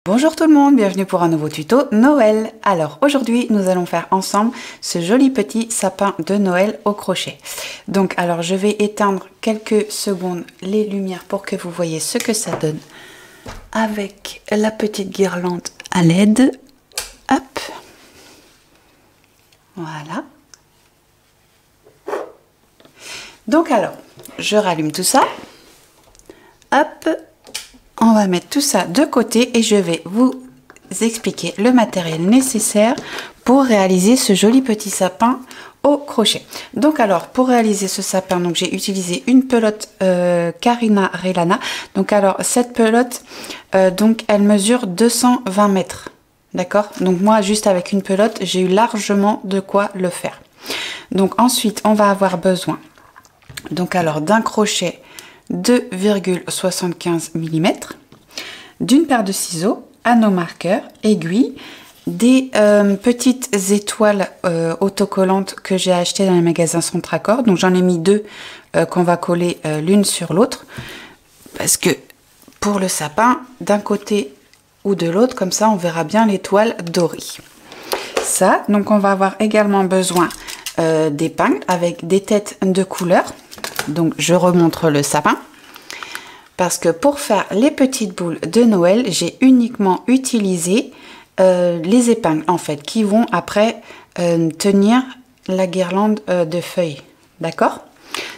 Bonjour tout le monde, bienvenue pour un nouveau tuto Noël. Alors aujourd'hui nous allons faire ensemble ce joli petit sapin de Noël au crochet. Donc alors je vais éteindre quelques secondes les lumières pour que vous voyez ce que ça donne avec la petite guirlande à LED. Hop, voilà. Donc alors je rallume tout ça. Hop. On va mettre tout ça de côté et je vais vous expliquer le matériel nécessaire pour réaliser ce joli petit sapin au crochet. Donc alors pour réaliser ce sapin, donc j'ai utilisé une pelote Carina Relana. Donc alors cette pelote, donc elle mesure 220 mètres. D'accord? Donc moi juste avec une pelote, j'ai eu largement de quoi le faire. Donc ensuite on va avoir besoin donc alors d'un crochet 2,75 mm, d'une paire de ciseaux, anneaux marqueurs, aiguilles, des petites étoiles autocollantes que j'ai achetées dans les magasins Centracor. Donc j'en ai mis deux qu'on va coller l'une sur l'autre parce que pour le sapin, d'un côté ou de l'autre, comme ça on verra bien l'étoile dorée. Ça, donc on va avoir également besoin d'épingles avec des têtes de couleur. Donc je remontre le sapin parce que pour faire les petites boules de Noël, j'ai uniquement utilisé les épingles en fait qui vont après tenir la guirlande de feuilles. D'accord?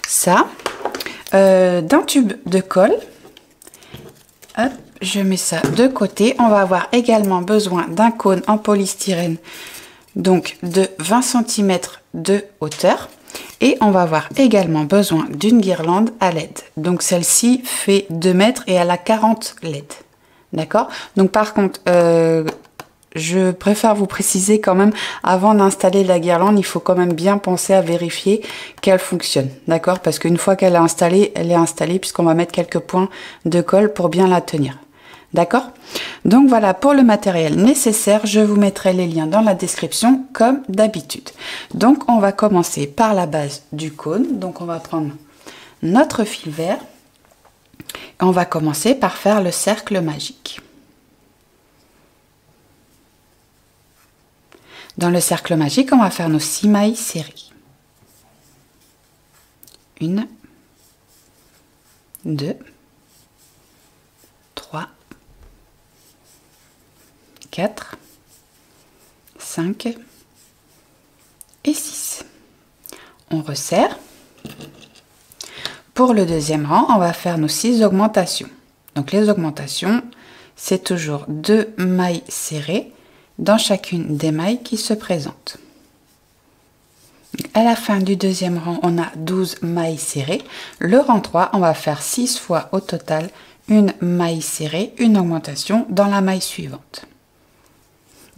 Ça, d'un tube de colle. Hop, je mets ça de côté. On va avoir également besoin d'un cône en polystyrène, donc de 20 cm de hauteur. Et on va avoir également besoin d'une guirlande à LED. Donc celle-ci fait 2 mètres et elle a 40 LED. D'accord? Donc par contre, je préfère vous préciser quand même, avant d'installer la guirlande, il faut quand même bien penser à vérifier qu'elle fonctionne. D'accord? Parce qu'une fois qu'elle est installée, puisqu'on va mettre quelques points de colle pour bien la tenir. D'accord? Donc voilà pour le matériel nécessaire. Je vous mettrai les liens dans la description comme d'habitude. Donc on va commencer par la base du cône. Donc on va prendre notre fil vert. Et on va commencer par faire le cercle magique. Dans le cercle magique, on va faire nos 6 mailles serrées. 1, 2, 3, 4, 5 et 6. On resserre. Pour le deuxième rang, on va faire nos 6 augmentations. Donc les augmentations, c'est toujours 2 mailles serrées dans chacune des mailles qui se présentent. À la fin du deuxième rang, on a 12 mailles serrées. Le rang 3, on va faire 6 fois au total une maille serrée, une augmentation dans la maille suivante.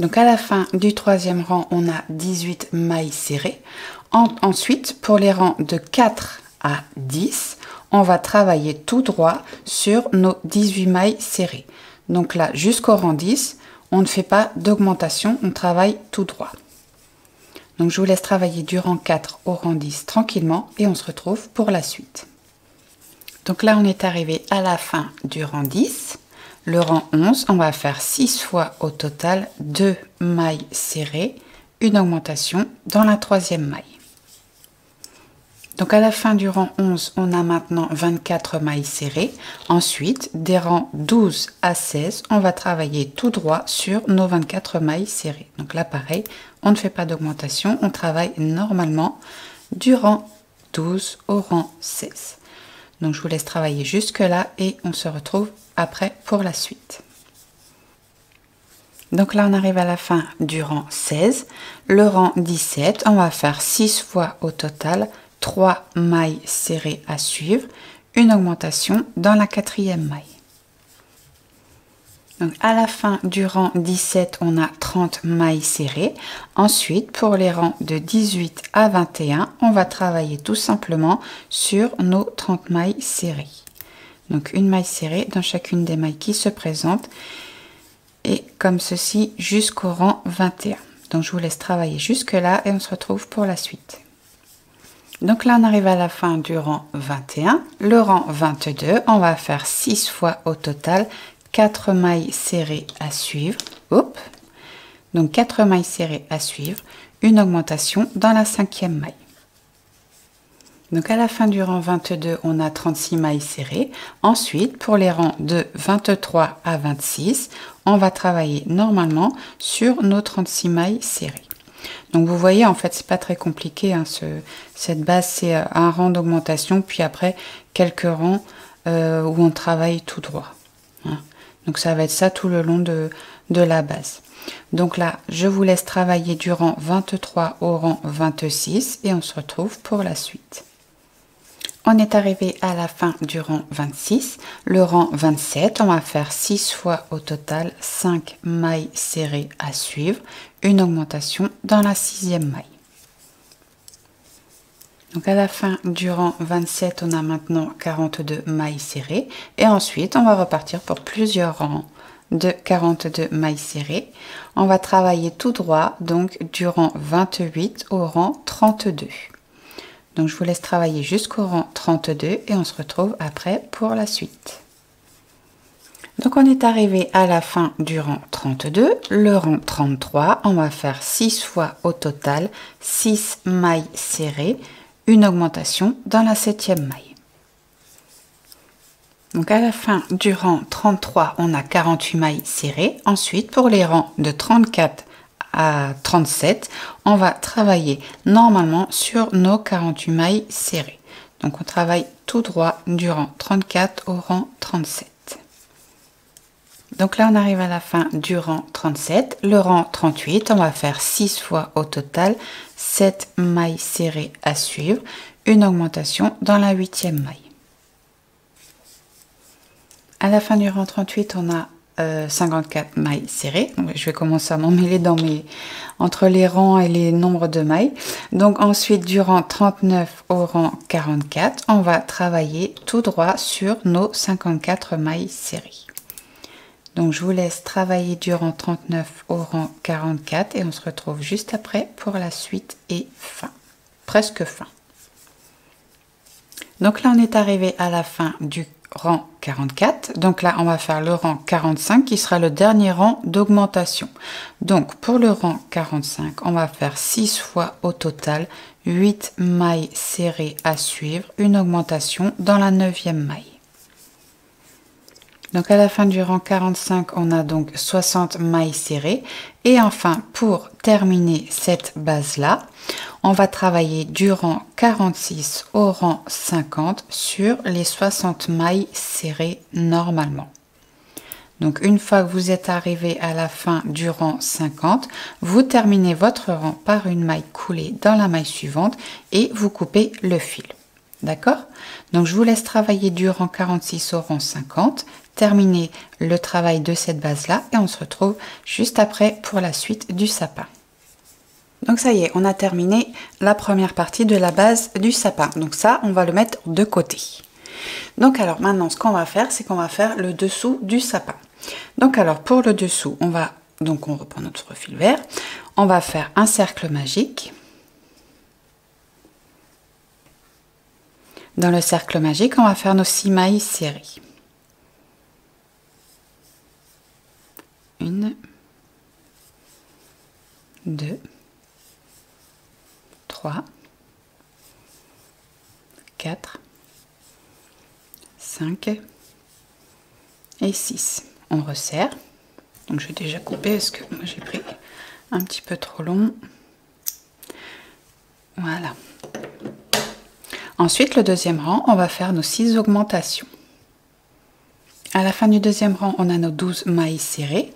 Donc à la fin du troisième rang, on a 18 mailles serrées. Ensuite, pour les rangs de 4 à 10, on va travailler tout droit sur nos 18 mailles serrées. Donc là, jusqu'au rang 10, on ne fait pas d'augmentation, on travaille tout droit. Donc je vous laisse travailler du rang 4 au rang 10 tranquillement et on se retrouve pour la suite. Donc là, on est arrivé à la fin du rang 10. Le rang 11, on va faire 6 fois au total 2 mailles serrées, une augmentation dans la troisième maille. Donc à la fin du rang 11, on a maintenant 24 mailles serrées. Ensuite, des rangs 12 à 16, on va travailler tout droit sur nos 24 mailles serrées. Donc là, pareil, on ne fait pas d'augmentation, on travaille normalement du rang 12 au rang 16. Donc je vous laisse travailler jusque là et on se retrouve après pour la suite. Donc là on arrive à la fin du rang 16, le rang 17, on va faire 6 fois au total 3 mailles serrées à suivre, une augmentation dans la quatrième maille. Donc à la fin du rang 17, on a 30 mailles serrées. Ensuite, pour les rangs de 18 à 21, on va travailler tout simplement sur nos 30 mailles serrées. Donc une maille serrée dans chacune des mailles qui se présentent et comme ceci jusqu'au rang 21. Donc je vous laisse travailler jusque là et on se retrouve pour la suite. Donc là on arrive à la fin du rang 21. Le rang 22, on va faire 6 fois au total 4 mailles serrées à suivre. Hop. Donc 4 mailles serrées à suivre, une augmentation dans la 5e maille. Donc à la fin du rang 22, on a 36 mailles serrées. Ensuite, pour les rangs de 23 à 26, on va travailler normalement sur nos 36 mailles serrées. Donc vous voyez, en fait, c'est pas très compliqué, hein, cette base, c'est un rang d'augmentation, puis après quelques rangs où on travaille tout droit. Hein. Donc ça va être ça tout le long de la base. Donc là, je vous laisse travailler du rang 23 au rang 26 et on se retrouve pour la suite. On est arrivé à la fin du rang 26, le rang 27, on va faire 6 fois au total 5 mailles serrées à suivre, une augmentation dans la 6e maille. Donc à la fin du rang 27, on a maintenant 42 mailles serrées et ensuite on va repartir pour plusieurs rangs de 42 mailles serrées. On va travailler tout droit donc du rang 28 au rang 32. Donc je vous laisse travailler jusqu'au rang 32 et on se retrouve après pour la suite. Donc on est arrivé à la fin du rang 32, le rang 33, on va faire 6 fois au total 6 mailles serrées, une augmentation dans la 7e maille. Donc à la fin du rang 33, on a 48 mailles serrées. Ensuite, pour les rangs de 34 à 37, on va travailler normalement sur nos 48 mailles serrées. Donc on travaille tout droit du rang 34 au rang 37. Donc là on arrive à la fin du rang 37, le rang 38, on va faire 6 fois au total 7 mailles serrées à suivre, une augmentation dans la 8e maille. À la fin du rang 38, on a 54 mailles serrées. Donc, je vais commencer à m'emmêler entre les rangs et les nombres de mailles. Donc ensuite, du rang 39 au rang 44, on va travailler tout droit sur nos 54 mailles serrées. Donc je vous laisse travailler du rang 39 au rang 44 et on se retrouve juste après pour la suite et fin. Presque fin. Donc là, on est arrivé à la fin du rang 44. Donc là, on va faire le rang 45 qui sera le dernier rang d'augmentation. Donc pour le rang 45, on va faire 6 fois au total 8 mailles serrées à suivre, une augmentation dans la 9e maille. Donc à la fin du rang 45, on a donc 60 mailles serrées. Et enfin, pour terminer cette base-là, on va travailler du rang 46 au rang 50 sur les 60 mailles serrées normalement. Donc une fois que vous êtes arrivé à la fin du rang 50, vous terminez votre rang par une maille coulée dans la maille suivante et vous coupez le fil. D'accord? Donc je vous laisse travailler du rang 46 au rang 50, terminer le travail de cette base-là et on se retrouve juste après pour la suite du sapin. Donc ça y est, on a terminé la première partie de la base du sapin. Donc ça, on va le mettre de côté. Donc alors maintenant, ce qu'on va faire, c'est qu'on va faire le dessous du sapin. Donc alors pour le dessous, on reprend notre fil vert, on va faire un cercle magique. Dans le cercle magique, on va faire nos 6 mailles serrées. 1, 2, 3, 4, 5 et 6. On resserre. Donc je vais déjà couper parce que moi j'ai pris un petit peu trop long. Voilà. Ensuite, le deuxième rang, on va faire nos 6 augmentations. À la fin du deuxième rang, on a nos 12 mailles serrées.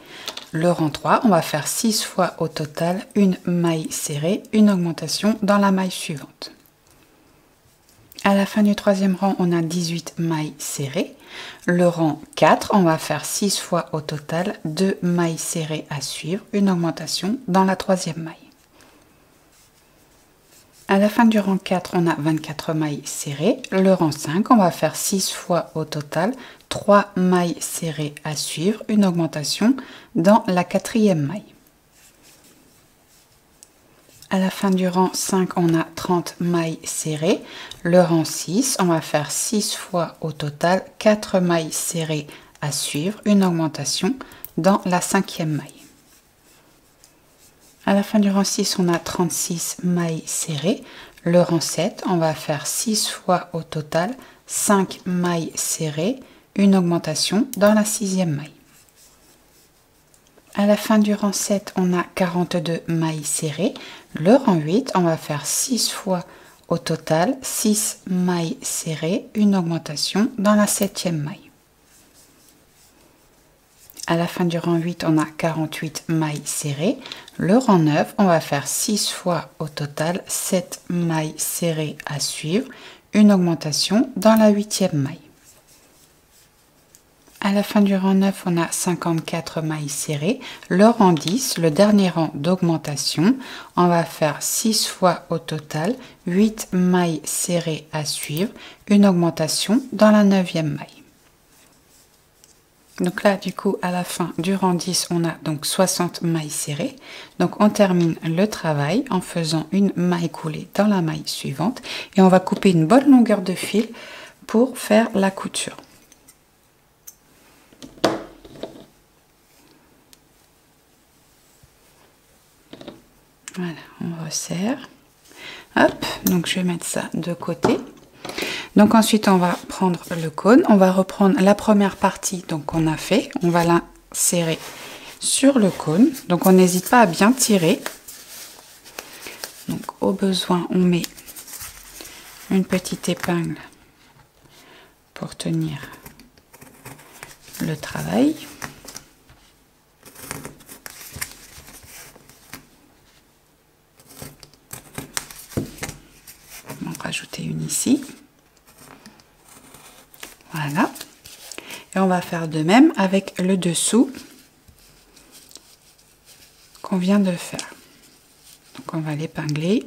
Le rang 3, on va faire 6 fois au total une maille serrée, une augmentation dans la maille suivante. À la fin du troisième rang, on a 18 mailles serrées. Le rang 4, on va faire 6 fois au total 2 mailles serrées à suivre, une augmentation dans la troisième maille. À la fin du rang 4, on a 24 mailles serrées. Le rang 5, on va faire 6 fois au total 3 mailles serrées à suivre, une augmentation dans la quatrième maille. À la fin du rang 5, on a 30 mailles serrées. Le rang 6, on va faire 6 fois au total 4 mailles serrées à suivre, une augmentation dans la 5e maille. À la fin du rang 6, on a 36 mailles serrées. Le rang 7, on va faire 6 fois au total 5 mailles serrées, une augmentation dans la 6e maille. À la fin du rang 7, on a 42 mailles serrées. Le rang 8, on va faire 6 fois au total 6 mailles serrées, une augmentation dans la 7e maille. À la fin du rang 8, on a 48 mailles serrées. Le rang 9, on va faire 6 fois au total 7 mailles serrées à suivre, une augmentation dans la 8e maille. À la fin du rang 9, on a 54 mailles serrées. Le rang 10, le dernier rang d'augmentation, on va faire 6 fois au total 8 mailles serrées à suivre, une augmentation dans la 9e maille. Donc là, du coup, à la fin du rang 10, on a donc 60 mailles serrées. Donc on termine le travail en faisant une maille coulée dans la maille suivante. Et on va couper une bonne longueur de fil pour faire la couture. Voilà, on resserre. Hop, donc je vais mettre ça de côté. Donc ensuite on va prendre le cône, on va reprendre la première partie donc qu'on a fait, on va l'insérer sur le cône. Donc on n'hésite pas à bien tirer. Donc au besoin on met une petite épingle pour tenir le travail. On va en rajouter une ici. Voilà, et on va faire de même avec le dessous qu'on vient de faire. Donc on va l'épingler.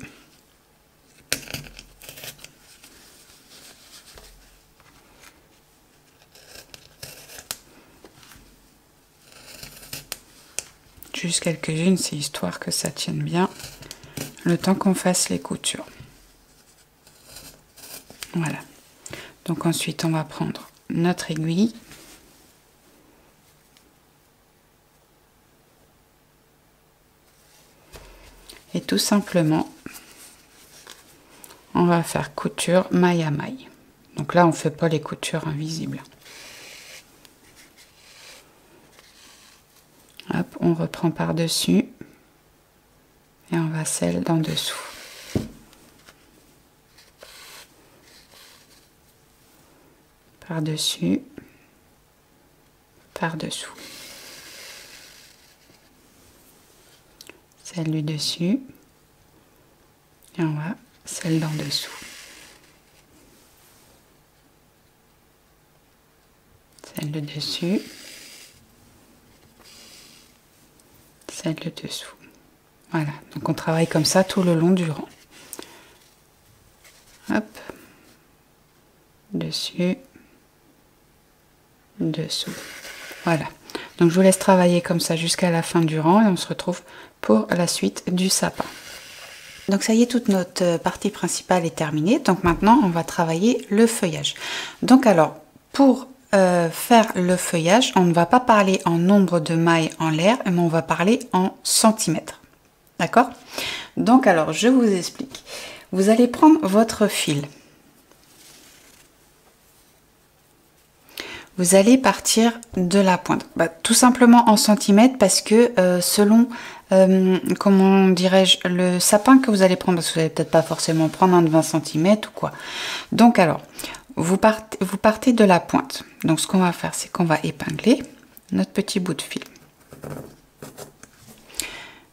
Juste quelques-unes, c'est histoire que ça tienne bien le temps qu'on fasse les coutures. Voilà. Donc ensuite, on va prendre notre aiguille. Et tout simplement, on va faire couture maille à maille. Donc là, on ne fait pas les coutures invisibles. Hop, on reprend par-dessus. Et on va celle d'en dessous. Par-dessus, par-dessous. Celle du dessus. Et on va celle d'en dessous. Celle de dessus. Celle de dessous. Voilà, donc on travaille comme ça tout le long du rang. Hop. Dessus. Dessous. Voilà. Donc je vous laisse travailler comme ça jusqu'à la fin du rang et on se retrouve pour la suite du sapin. Donc ça y est, toute notre partie principale est terminée. Donc maintenant on va travailler le feuillage. Donc alors pour faire le feuillage, on ne va pas parler en nombre de mailles en l'air, mais on va parler en centimètres. D'accord? Donc alors je vous explique. Vous allez prendre votre fil. Vous allez partir de la pointe, tout simplement en centimètres parce que selon, comment dirais-je, le sapin que vous allez prendre, parce que vous n'allez peut-être pas forcément prendre un de 20 cm ou quoi. Donc alors, vous partez de la pointe. Donc ce qu'on va faire, c'est qu'on va épingler notre petit bout de fil.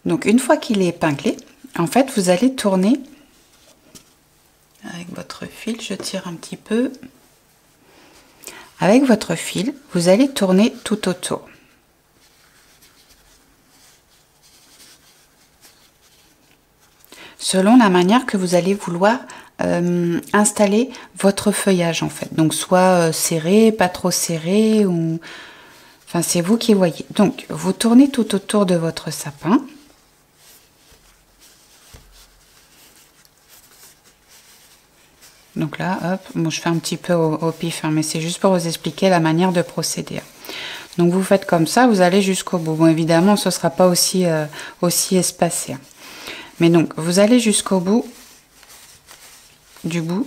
Donc une fois qu'il est épinglé, en fait, vous allez tourner avec votre fil, je tire un petit peu. Avec votre fil, vous allez tourner tout autour. Selon la manière que vous allez vouloir installer votre feuillage en fait. Donc soit serré, pas trop serré, ou enfin c'est vous qui voyez. Donc vous tournez tout autour de votre sapin. Donc là, hop, bon, je fais un petit peu au pif, hein, mais c'est juste pour vous expliquer la manière de procéder. Donc vous faites comme ça, vous allez jusqu'au bout. Bon, évidemment, ce ne sera pas aussi, aussi espacé. Mais donc, vous allez jusqu'au bout, du bout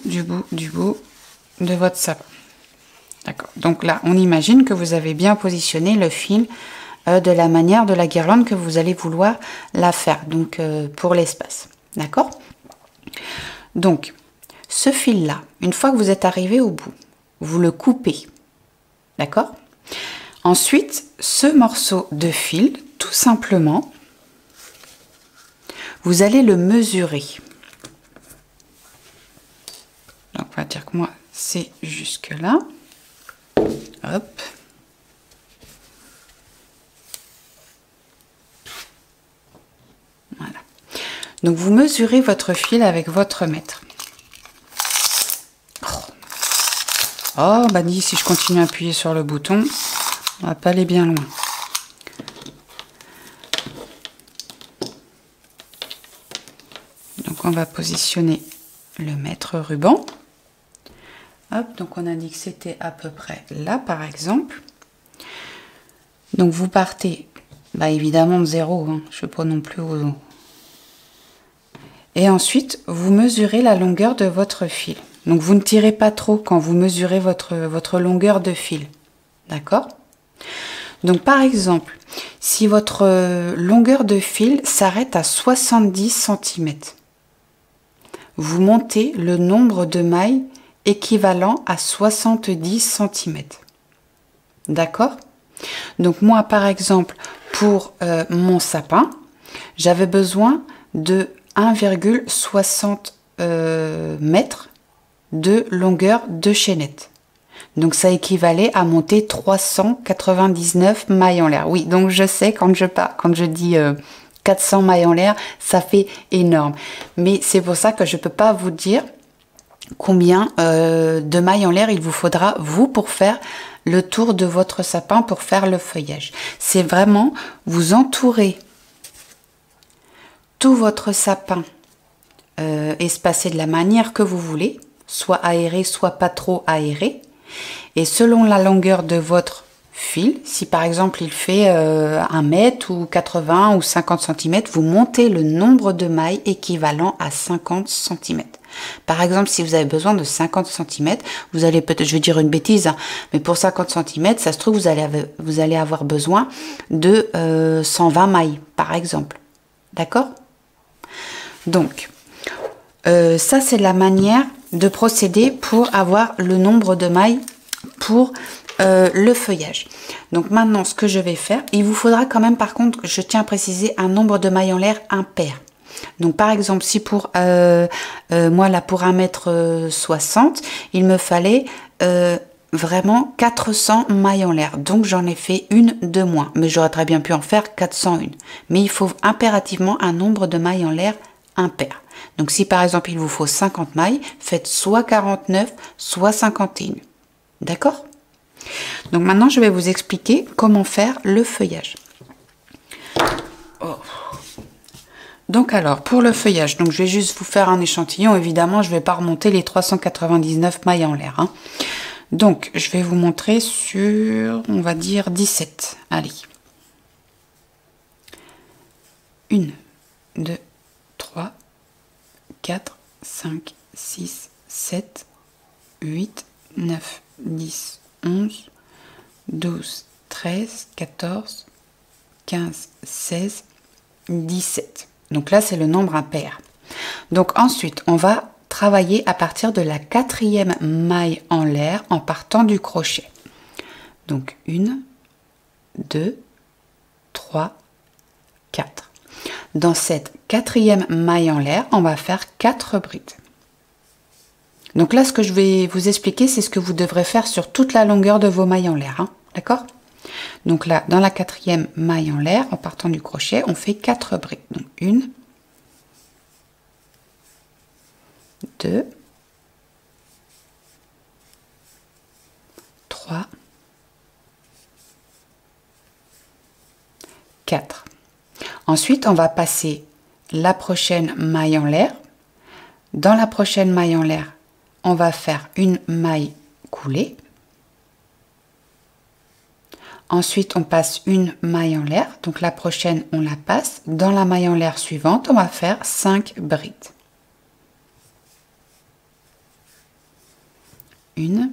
de votre sapin. D'accord. Donc là, on imagine que vous avez bien positionné le fil de la manière de la guirlande que vous allez vouloir la faire, donc pour l'espace. D'accord? Donc, ce fil-là, une fois que vous êtes arrivé au bout, vous le coupez. D'accord? Ensuite, ce morceau de fil, tout simplement, vous allez le mesurer. Donc, on va dire que moi, c'est jusque là. Hop. Voilà. Donc, vous mesurez votre fil avec votre mètre. Oh, bah dis, si je continue à appuyer sur le bouton, on va pas aller bien loin. Donc, on va positionner le mètre ruban. Hop, donc on a dit que c'était à peu près là, par exemple. Donc, vous partez, bah évidemment, de 0. Hein, je ne sais pas non plus où. Et ensuite, vous mesurez la longueur de votre fil. Donc, vous ne tirez pas trop quand vous mesurez votre longueur de fil. D'accord? Donc, par exemple, si votre longueur de fil s'arrête à 70 cm, vous montez le nombre de mailles équivalent à 70 cm. D'accord? Donc, moi, par exemple, pour mon sapin, j'avais besoin de 1,60 mètres de longueur de chaînette. Donc ça équivalait à monter 399 mailles en l'air. Oui, donc je sais quand je dis 400 mailles en l'air, ça fait énorme. Mais c'est pour ça que je ne peux pas vous dire combien de mailles en l'air il vous faudra, vous, pour faire le tour de votre sapin, pour faire le feuillage. C'est vraiment vous entourer tout votre sapin espacé de la manière que vous voulez, soit aéré, soit pas trop aéré. Et selon la longueur de votre fil, si par exemple il fait 1 mètre ou 80 ou 50 cm, vous montez le nombre de mailles équivalent à 50 cm. Par exemple, si vous avez besoin de 50 cm, vous allez peut-être, je vais dire une bêtise, hein, mais pour 50 cm, ça se trouve, vous allez avoir besoin de 120 mailles, par exemple. D'accord? Donc, ça c'est la manière de procéder pour avoir le nombre de mailles pour le feuillage. Donc maintenant, ce que je vais faire, il vous faudra quand même, par contre, je tiens à préciser, un nombre de mailles en l'air impair. Donc par exemple, si pour moi là pour 1,60 m, il me fallait vraiment 400 mailles en l'air. Donc j'en ai fait une de moins, mais j'aurais très bien pu en faire 401. Mais il faut impérativement un nombre de mailles en l'air impair. Donc si par exemple il vous faut 50 mailles, faites soit 49, soit 51. D'accord? Donc maintenant je vais vous expliquer comment faire le feuillage. Oh. Donc alors pour le feuillage, donc je vais juste vous faire un échantillon. Évidemment je ne vais pas remonter les 399 mailles en l'air. Hein. Donc je vais vous montrer sur, on va dire 17. Allez. 1, 2, 3, 4, 5, 6, 7, 8, 9, 10, 11, 12, 13, 14, 15, 16, 17. Donc là, c'est le nombre impair. Donc ensuite, on va travailler à partir de la 4e maille en l'air en partant du crochet. Donc 1, 2, 3, 4. Dans cette 4e maille en l'air, on va faire 4 brides. Donc là, ce que je vais vous expliquer, c'est ce que vous devrez faire sur toute la longueur de vos mailles en l'air. Hein, d'accord? Donc là, dans la 4e maille en l'air, en partant du crochet, on fait 4 brides. Donc 1, 2, 3, 4. Ensuite, on va passer la prochaine maille en l'air. Dans la prochaine maille en l'air, on va faire une maille coulée. Ensuite, on passe une maille en l'air. Donc la prochaine, on la passe. Dans la maille en l'air suivante, on va faire 5 brides. 1,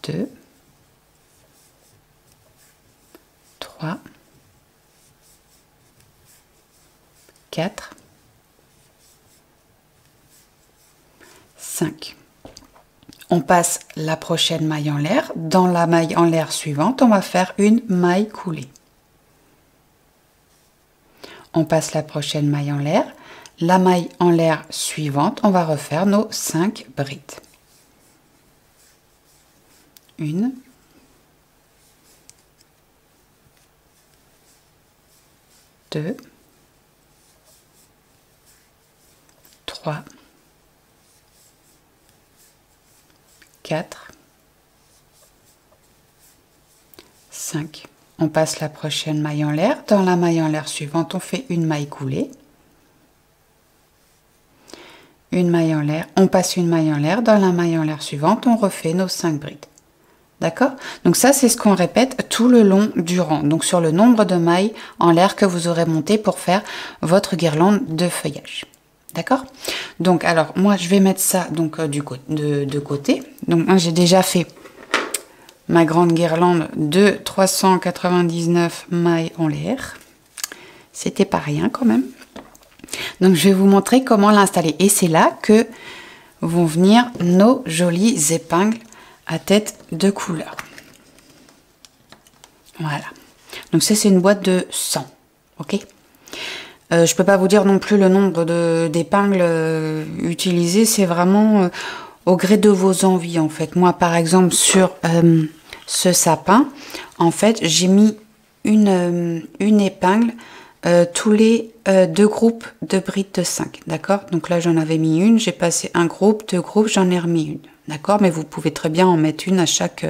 2, 3, 4, 5. On passe la prochaine maille en l'air. Dans la maille en l'air suivante, on va faire une maille coulée. On passe la prochaine maille en l'air. La maille en l'air suivante, on va refaire nos 5 brides. 1, 2, 3, 4, 5. On passe la prochaine maille en l'air. Dans la maille en l'air suivante, on fait une maille coulée. Une maille en l'air. On passe une maille en l'air. Dans la maille en l'air suivante, on refait nos 5 brides. D'accord? Donc ça, c'est ce qu'on répète tout le long du rang. Donc sur le nombre de mailles en l'air que vous aurez monté pour faire votre guirlande de feuillage. D'accord? Donc alors, moi, je vais mettre ça donc de côté. Donc j'ai déjà fait ma grande guirlande de 399 mailles en l'air. C'était pas rien quand même. Donc je vais vous montrer comment l'installer. Et c'est là que vont venir nos jolies épingles à tête de couleur. Voilà. Donc ça, c'est une boîte de 100. Ok? Je peux pas vous dire non plus le nombre d'épingles utilisées. C'est vraiment au gré de vos envies, en fait. Moi, par exemple, sur ce sapin, en fait, j'ai mis une épingle tous les 2 groupes de brides de 5. D'accord? Donc là, j'en avais mis une. J'ai passé un groupe, 2 groupes, j'en ai remis une. D'accord? Mais vous pouvez très bien en mettre une à chaque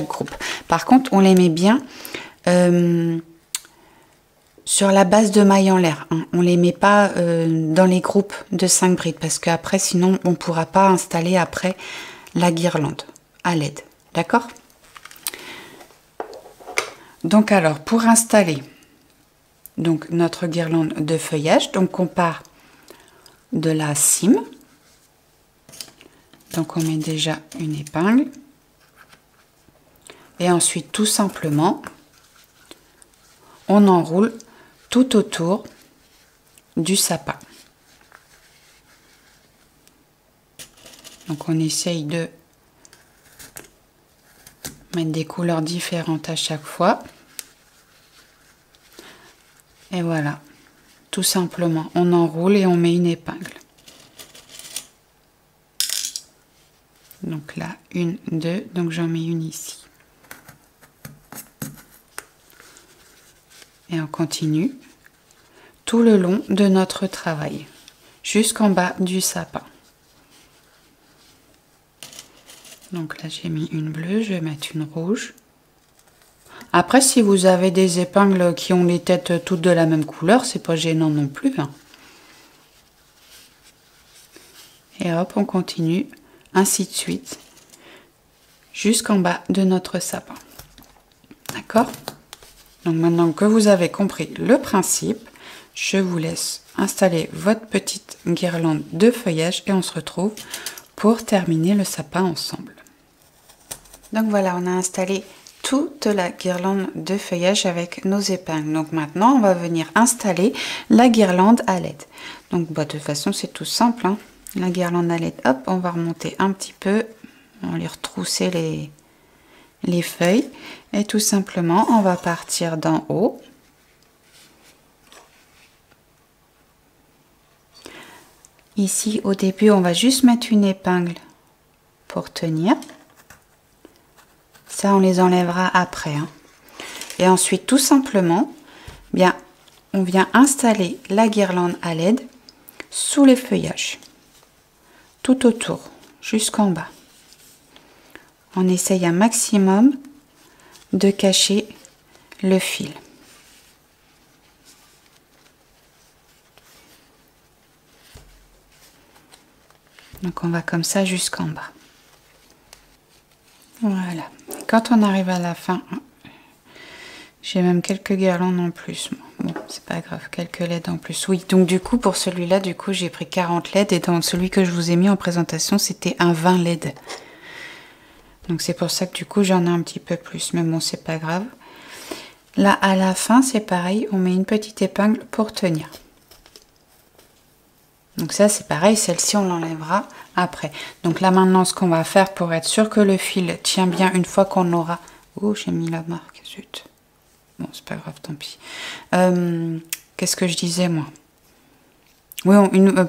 groupe. Par contre, on les met bien sur la base de maille en l'air. Hein. On les met pas dans les groupes de 5 brides parce qu'après, sinon, on ne pourra pas installer après la guirlande à LED. D'accord? Donc alors, pour installer donc notre guirlande de feuillage, donc on part de la cime. Donc on met déjà une épingle. Et ensuite, tout simplement, on enroule tout autour du sapin. Donc on essaye de mettre des couleurs différentes à chaque fois. Et voilà, tout simplement, on enroule et on met une épingle. Donc là, 1, 2, donc j'en mets une ici. Et on continue tout le long de notre travail, jusqu'en bas du sapin. Donc là, j'ai mis une bleue, je vais mettre une rouge. Après, si vous avez des épingles qui ont les têtes toutes de la même couleur, c'est pas gênant non plus. Hein. Et hop, on continue, ainsi de suite, jusqu'en bas de notre sapin. D'accord? Donc maintenant que vous avez compris le principe, je vous laisse installer votre petite guirlande de feuillage et on se retrouve pour terminer le sapin ensemble. Donc voilà, on a installé toute la guirlande de feuillage avec nos épingles. Donc maintenant, on va venir installer la guirlande à LED. Donc bah, de toute façon, c'est tout simple. Hein. La guirlande à LED, hop, on va remonter un petit peu. On va lui retrousser les feuilles. Et tout simplement, on va partir d'en haut. Ici, au début, on va juste mettre une épingle pour tenir. Ça, on les enlèvera après. Hein. Et ensuite, tout simplement, bien, on vient installer la guirlande à LED sous les feuillages. Tout autour, jusqu'en bas. On essaye un maximum de cacher le fil. Donc on va comme ça jusqu'en bas. Voilà. Quand on arrive à la fin, j'ai même quelques guirlandes en plus. Bon, c'est pas grave, quelques LED en plus. Oui, donc du coup, pour celui-là, du coup, j'ai pris 40 LED et dans celui que je vous ai mis en présentation, c'était un 20 LED. Donc c'est pour ça que du coup, j'en ai un petit peu plus. Mais bon, c'est pas grave. Là, à la fin, c'est pareil, on met une petite épingle pour tenir. Donc ça, c'est pareil, celle-ci, on l'enlèvera après. Donc là, maintenant, ce qu'on va faire pour être sûr que le fil tient bien une fois qu'on aura... Oh, j'ai mis la marque, zut. Bon, c'est pas grave, tant pis. Qu'est-ce que je disais, moi? Oui,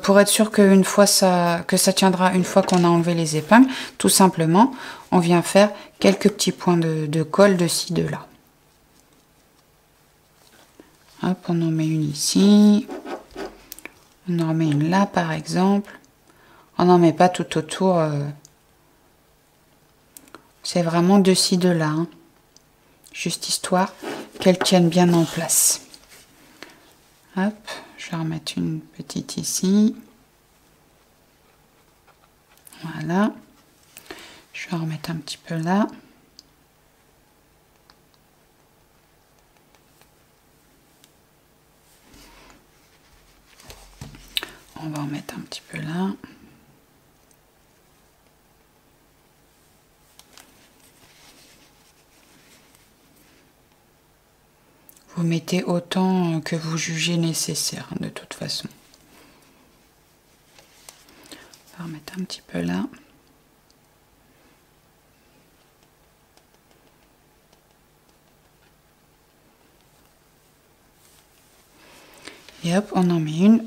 pour être sûr que ça tiendra une fois qu'on a enlevé les épingles, tout simplement, on vient faire quelques petits points de colle de ci, de là. Hop, on en met une ici. On en met une là, par exemple. On n'en met pas tout autour. C'est vraiment de ci, de là. Hein. Juste histoire qu'elles tiennent bien en place. Hop, je vais remettre une petite ici. Voilà. Je vais en remettre un petit peu là. On va en mettre un petit peu là. Vous mettez autant que vous jugez nécessaire, de toute façon. On va remettre un petit peu là. Et hop, on en met une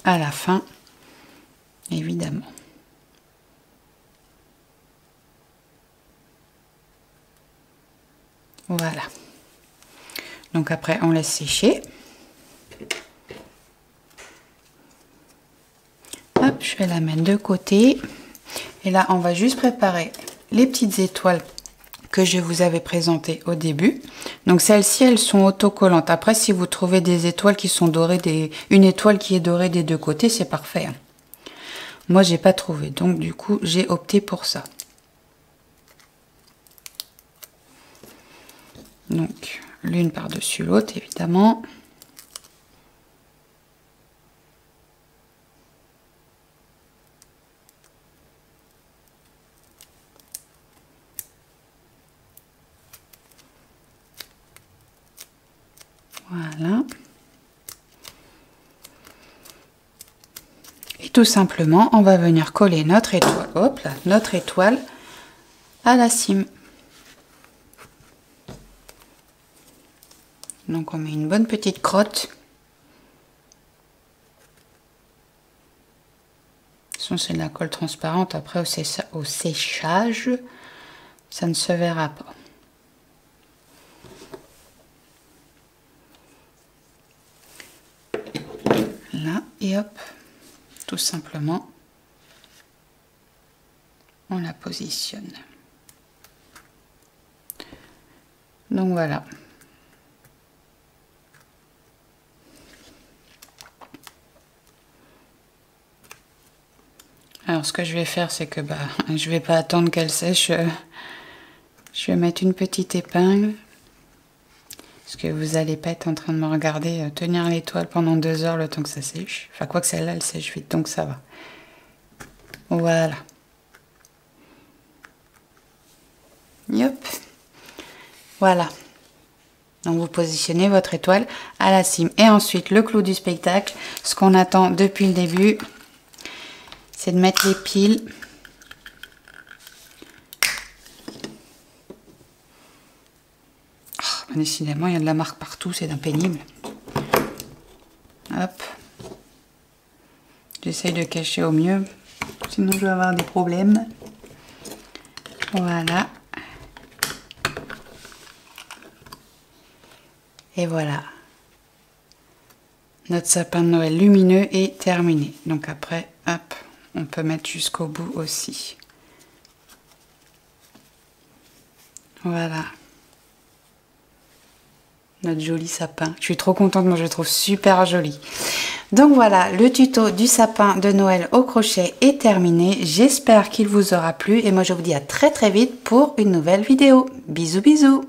à la fin, évidemment. Voilà. Donc après, on laisse sécher. Hop, je vais la mettre de côté. Et là, on va juste préparer les petites étoiles que je vous avais présentées au début. Donc celles-ci, elles sont autocollantes. Après, si vous trouvez des étoiles qui sont dorées, une étoile qui est dorée des deux côtés, c'est parfait. Hein. Moi, j'ai pas trouvé. Donc du coup, j'ai opté pour ça. Donc, l'une par-dessus l'autre, évidemment. Voilà. Et tout simplement, on va venir coller notre étoile, hop là, notre étoile à la cime. Donc on met une bonne petite crotte. C'est de la colle transparente. Après au séchage, ça ne se verra pas. Là et hop, tout simplement, on la positionne. Donc voilà. Alors ce que je vais faire, c'est que je vais pas attendre qu'elle sèche. Je vais mettre une petite épingle. Parce que vous n'allez pas être en train de me regarder tenir l'étoile pendant 2 heures le temps que ça sèche. Enfin quoi que celle-là, elle sèche vite, donc ça va. Voilà. Yop. Voilà. Donc vous positionnez votre étoile à la cime. Et ensuite, le clou du spectacle, ce qu'on attend depuis le début, c'est de mettre les piles. Oh, décidément, il y a de la marque partout, c'est impénible. Hop. J'essaye de cacher au mieux, sinon je vais avoir des problèmes. Voilà. Et voilà. Notre sapin de Noël lumineux est terminé. Donc après, hop, on peut mettre jusqu'au bout aussi. Voilà. Notre joli sapin. Je suis trop contente, moi je le trouve super joli. Donc voilà, le tuto du sapin de Noël au crochet est terminé. J'espère qu'il vous aura plu et moi je vous dis à très vite pour une nouvelle vidéo. Bisous bisous.